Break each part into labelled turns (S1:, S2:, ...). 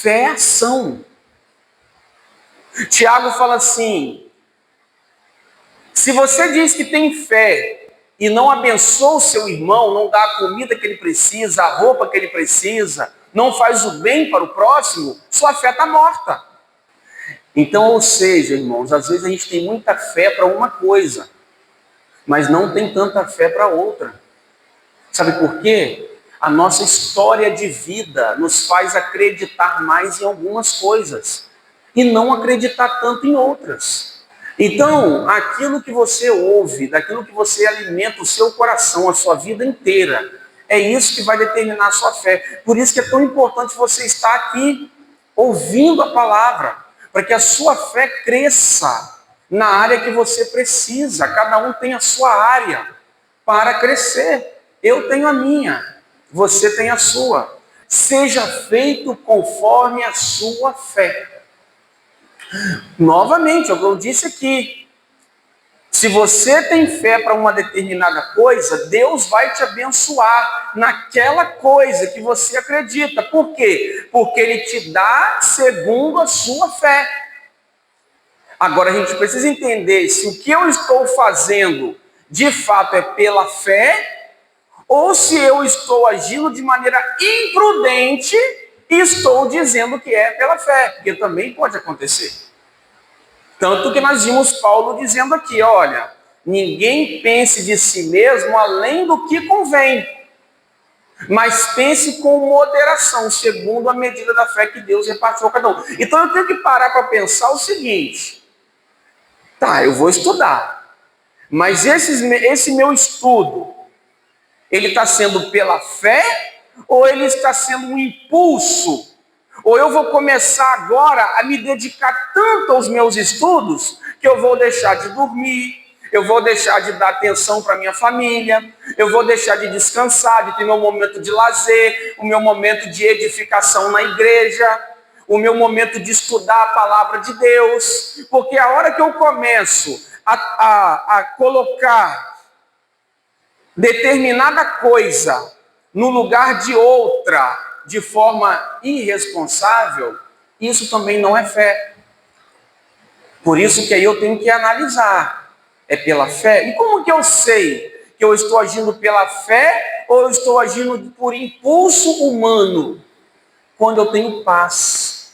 S1: Fé é ação. Tiago fala assim: se você diz que tem fé e não abençoa o seu irmão, não dá a comida que ele precisa, a roupa que ele precisa, não faz o bem para o próximo, sua fé está morta. Então, ou seja, irmãos, às vezes a gente tem muita fé para uma coisa, mas não tem tanta fé para outra. Sabe por quê? A nossa história de vida nos faz acreditar mais em algumas coisas e não acreditar tanto em outras. Então, aquilo que você ouve, daquilo que você alimenta o seu coração, a sua vida inteira, é isso que vai determinar a sua fé. Por isso que é tão importante você estar aqui, ouvindo a palavra, para que a sua fé cresça na área que você precisa. Cada um tem a sua área para crescer. Eu tenho a minha, você tem a sua. Seja feito conforme a sua fé. Novamente, é o que eu disse aqui. Se você tem fé para uma determinada coisa, Deus vai te abençoar naquela coisa que você acredita. Por quê? Porque Ele te dá segundo a sua fé. Agora a gente precisa entender se o que eu estou fazendo de fato é pela fé, ou se eu estou agindo de maneira imprudente e estou dizendo que é pela fé, porque também pode acontecer. Tanto que nós vimos Paulo dizendo aqui, olha, ninguém pense de si mesmo além do que convém, mas pense com moderação, segundo a medida da fé que Deus repartiu a cada um. Então eu tenho que parar para pensar o seguinte: tá, eu vou estudar, mas esse meu estudo, ele está sendo pela fé ou ele está sendo um impulso? Ou eu vou começar agora a me dedicar tanto aos meus estudos que eu vou deixar de dormir, eu vou deixar de dar atenção para minha família, eu vou deixar de descansar, de ter meu momento de lazer, o meu momento de edificação na igreja, o meu momento de estudar a palavra de Deus, porque a hora que eu começo a colocar determinada coisa no lugar de outra de forma irresponsável, isso também não é fé. Por isso que aí eu tenho que analisar. É pela fé? E como que eu sei que eu estou agindo pela fé ou eu estou agindo por impulso humano? Quando eu tenho paz.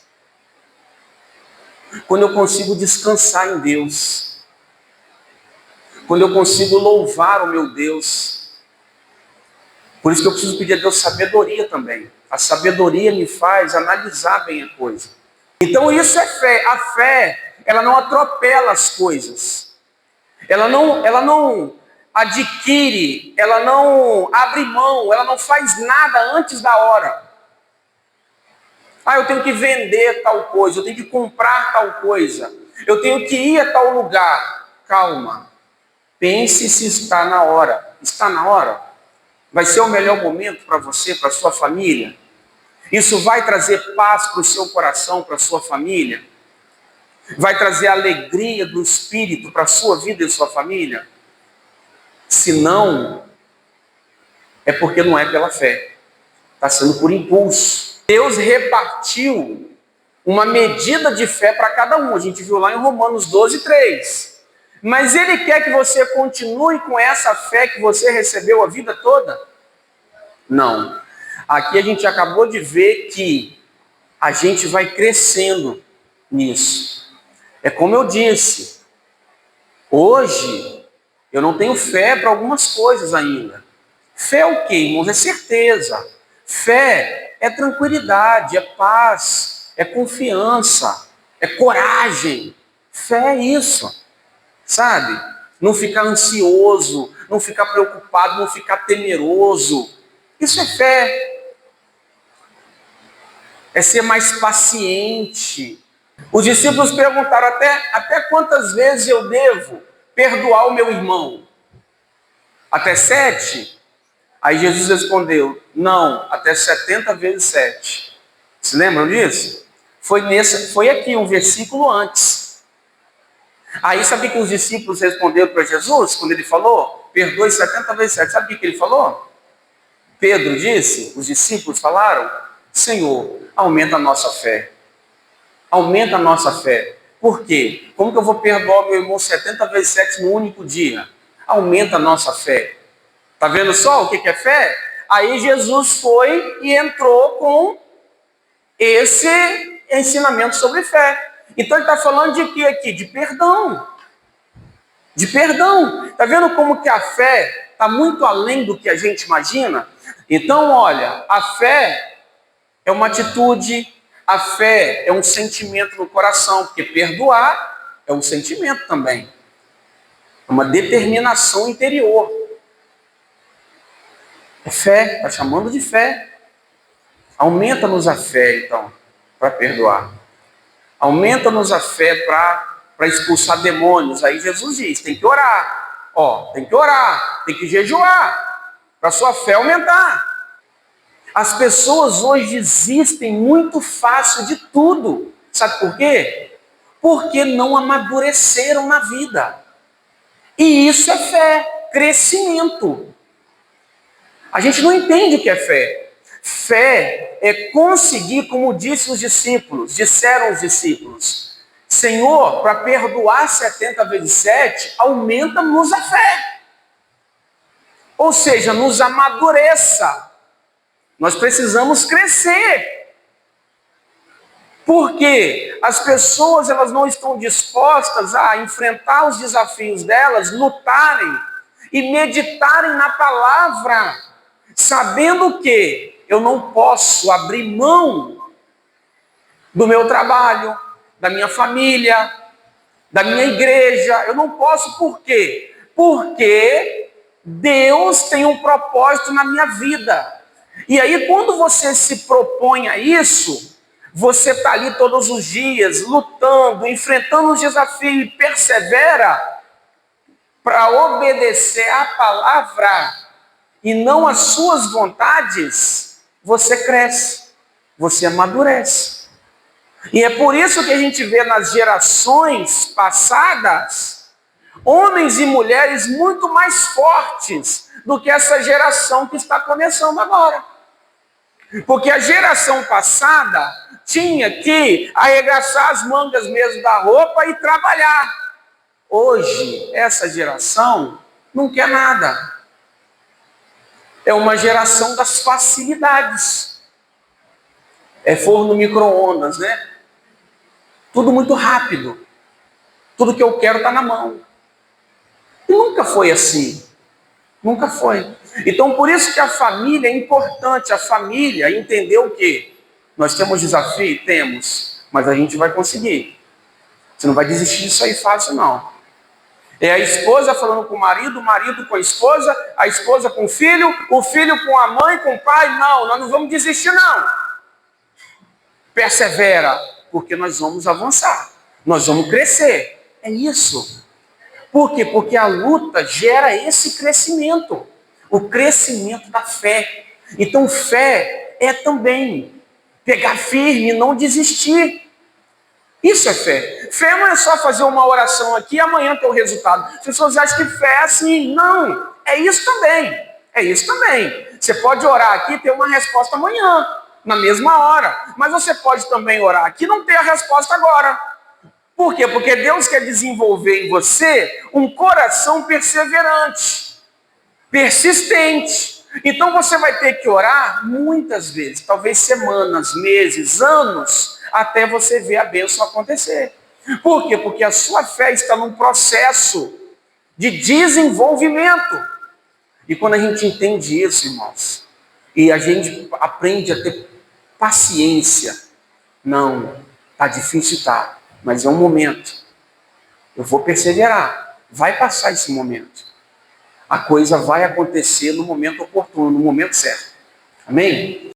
S1: Quando eu consigo descansar em Deus. Quando eu consigo louvar o meu Deus. Por isso que eu preciso pedir a Deus sabedoria também. A sabedoria me faz analisar bem a coisa. Então isso é fé. A fé, ela não atropela as coisas. Ela não adquire, ela não abre mão, ela não faz nada antes da hora. Ah, eu tenho que vender tal coisa, eu tenho que comprar tal coisa, eu tenho que ir a tal lugar. Calma. Pense se está na hora. Está na hora? Vai ser o melhor momento para você, para a sua família? Isso vai trazer paz para o seu coração, para a sua família? Vai trazer alegria do Espírito para a sua vida e sua família? Se não, é porque não é pela fé. Está sendo por impulso. Deus repartiu uma medida de fé para cada um. A gente viu lá em Romanos 12:3. Mas Ele quer que você continue com essa fé que você recebeu a vida toda? Não. Aqui a gente acabou de ver que a gente vai crescendo nisso. É como eu disse, hoje eu não tenho fé para algumas coisas ainda. Fé é o quê, irmãos? É certeza. Fé é tranquilidade, é paz, é confiança, é coragem. Fé é isso, sabe? Não ficar ansioso, não ficar preocupado, não ficar temeroso. Isso é fé. É ser mais paciente. Os discípulos perguntaram até quantas vezes eu devo perdoar o meu irmão? Até 7? Aí Jesus respondeu, não, até 70 vezes 7. Se lembram disso? Foi aqui um versículo antes. Aí sabe o que os discípulos responderam para Jesus quando ele falou? Perdoe 70 vezes 7. Sabe o que ele falou? Pedro disse, os discípulos falaram, Senhor, Aumenta a nossa fé. Aumenta a nossa fé. Por quê? Como que eu vou perdoar meu irmão 70 vezes 7 no único dia? Aumenta a nossa fé. Tá vendo só o que é fé? Aí Jesus foi e entrou com esse ensinamento sobre fé. Então ele está falando de quê aqui? De perdão. De perdão. Está vendo como que a fé está muito além do que a gente imagina? Então, olha, a fé é uma atitude, a fé é um sentimento no coração, porque perdoar é um sentimento também. É uma determinação interior. É fé, está chamando de fé. Aumenta-nos a fé, então, para perdoar. Aumenta-nos a fé para expulsar demônios. Aí Jesus diz, tem que orar. Tem que orar, tem que jejuar, para a sua fé aumentar. As pessoas hoje desistem muito fácil de tudo. Sabe por quê? Porque não amadureceram na vida. E isso é fé, crescimento. A gente não entende o que é fé. Fé é conseguir, como disseram os discípulos, Senhor, para perdoar 70 vezes 7, aumenta-nos a fé. Ou seja, nos amadureça. Nós precisamos crescer. Porque as pessoas elas não estão dispostas a enfrentar os desafios delas, lutarem e meditarem na palavra, sabendo que eu não posso abrir mão do meu trabalho, da minha família, da minha igreja. Eu não posso, por quê? Porque Deus tem um propósito na minha vida. E aí, quando você se propõe a isso, você está ali todos os dias, lutando, enfrentando os desafios e persevera para obedecer à palavra e não às suas vontades, você cresce, você amadurece. E é por isso que a gente vê nas gerações passadas, homens e mulheres muito mais fortes do que essa geração que está começando agora. Porque a geração passada tinha que arregaçar as mangas mesmo da roupa e trabalhar. Hoje, essa geração não quer nada. É uma geração das facilidades. É forno micro-ondas, né? Tudo muito rápido. Tudo que eu quero está na mão. E nunca foi assim. Nunca foi. Então, por isso que a família é importante. A família entender o quê? Nós temos desafio? Temos. Mas a gente vai conseguir. Você não vai desistir disso aí fácil, não. É a esposa falando com o marido com a esposa com o filho com a mãe, com o pai. Não, nós não vamos desistir, não. Persevera, porque nós vamos avançar. Nós vamos crescer. É isso. Por quê? Porque a luta gera esse crescimento. O crescimento da fé. Então, fé é também pegar firme e não desistir. Isso é fé. Fé não é só fazer uma oração aqui e amanhã ter o resultado. As pessoas acham que fé é assim. Não. É isso também. É isso também. Você pode orar aqui e ter uma resposta amanhã, na mesma hora. Mas você pode também orar aqui e não ter a resposta agora. Por quê? Porque Deus quer desenvolver em você um coração perseverante, persistente. Então você vai ter que orar muitas vezes, talvez semanas, meses, anos, até você ver a bênção acontecer. Por quê? Porque a sua fé está num processo de desenvolvimento. E quando a gente entende isso, irmãos, e a gente aprende a ter paciência, não, está difícil, tá, mas é um momento. Eu vou perseverar, vai passar esse momento. A coisa vai acontecer no momento oportuno, no momento certo. Amém?